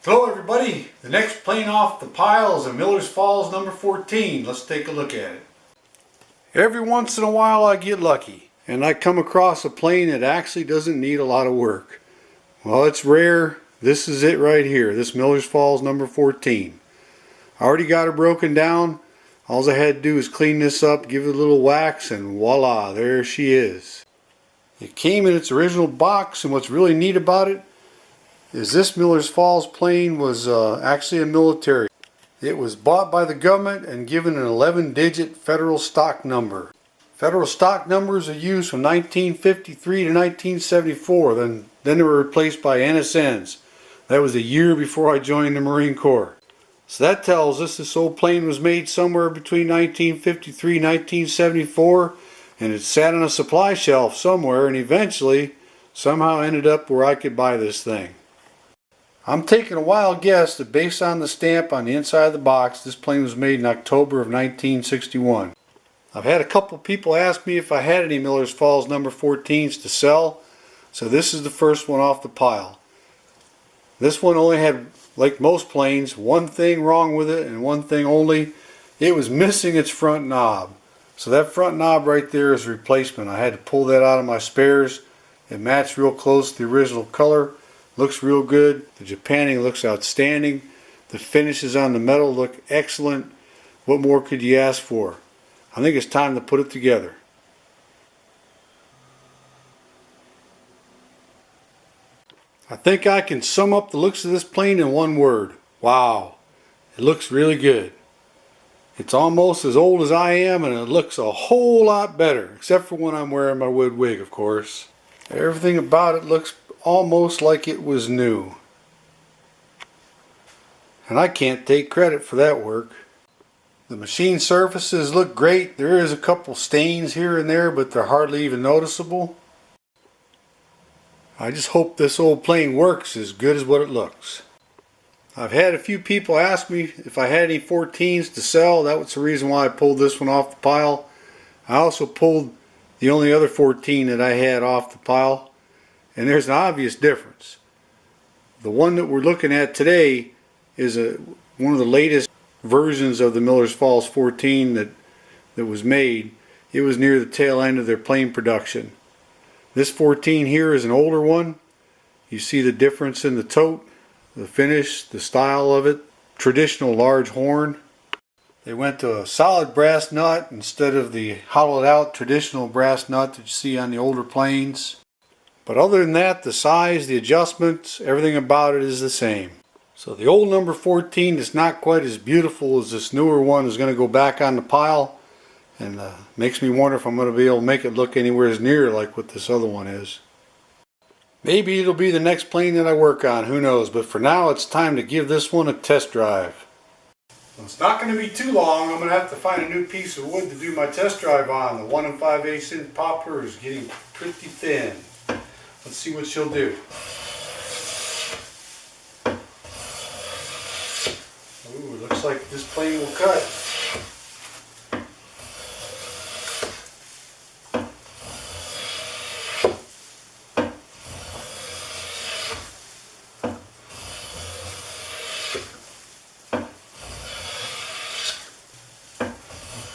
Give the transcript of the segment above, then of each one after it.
Hello everybody, the next plane off the pile is a Millers Falls number 14. Let's take a look at it. Every once in a while I get lucky and I come across a plane that actually doesn't need a lot of work. Well, it's rare. This is it right here, this Millers Falls number 14. I already got her broken down. All I had to do is clean this up, give it a little wax, and voila, there she is. It came in its original box, and what's really neat about it is this Millers Falls plane was actually a military. It was bought by the government and given an 11-digit federal stock number. Federal stock numbers are used from 1953 to 1974. Then they were replaced by NSNs. That was a year before I joined the Marine Corps. So that tells us this old plane was made somewhere between 1953 and 1974, and it sat on a supply shelf somewhere and eventually somehow ended up where I could buy this thing. I'm taking a wild guess that based on the stamp on the inside of the box, this plane was made in October of 1961. I've had a couple people ask me if I had any Millers Falls number 14s to sell, so this is the first one off the pile. This one only had, like most planes, one thing wrong with it and one thing only. It was missing its front knob. So that front knob right there is a replacement. I had to pull that out of my spares. It matched real close to the original color. Looks real good. The Japanning looks outstanding. The finishes on the metal look excellent. What more could you ask for? I think it's time to put it together. I think I can sum up the looks of this plane in one word. Wow. It looks really good. It's almost as old as I am, and it looks a whole lot better, except for when I'm wearing my wood wig, of course. Everything about it looks almost like it was new. And I can't take credit for that work. The machine surfaces look great. There is a couple stains here and there, but they're hardly even noticeable. I just hope this old plane works as good as what it looks. I've had a few people ask me if I had any 14s to sell. That was the reason why I pulled this one off the pile. I also pulled the only other 14 that I had off the pile, and there's an obvious difference. The one that we're looking at today is one of the latest versions of the Millers Falls 14 that was made. It was near the tail end of their plane production. This 14 here is an older one. You see the difference in the tote, the finish, the style of it. Traditional large horn. They went to a solid brass nut instead of the hollowed out traditional brass nut that you see on the older planes. But other than that, the size, the adjustments, everything about it is the same. So the old number 14 is not quite as beautiful as this newer one is going to go back on the pile. And makes me wonder if I'm going to be able to make it look anywhere as near like what this other one is. Maybe it'll be the next plane that I work on, who knows. But for now, it's time to give this one a test drive. Well, it's not going to be too long. I'm going to have to find a new piece of wood to do my test drive on. The 1 5/8 inch poplar is getting pretty thin. Let's see what she'll do. Ooh, it looks like this plane will cut.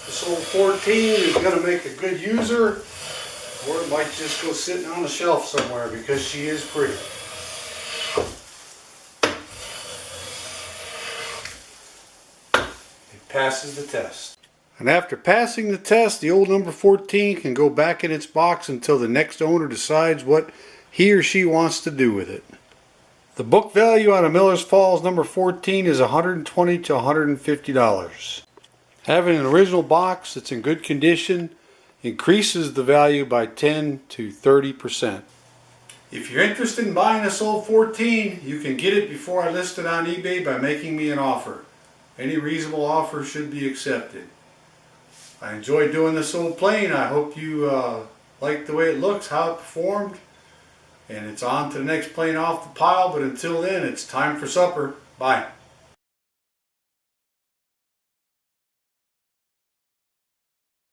This old 14 is going to make a good user, or it might just go sitting on a shelf somewhere because she is pretty. It passes the test. And after passing the test, the old number 14 can go back in its box until the next owner decides what he or she wants to do with it. The book value on a Millers Falls number 14 is $120 to $150. Having an original box that's in good condition increases the value by 10 to 30%. If you're interested in buying this old 14, you can get it before I list it on eBay by making me an offer. Any reasonable offer should be accepted. I enjoyed doing this old plane. I hope you like the way it looks, how it performed. And it's on to the next plane off the pile, but until then, it's time for supper. Bye.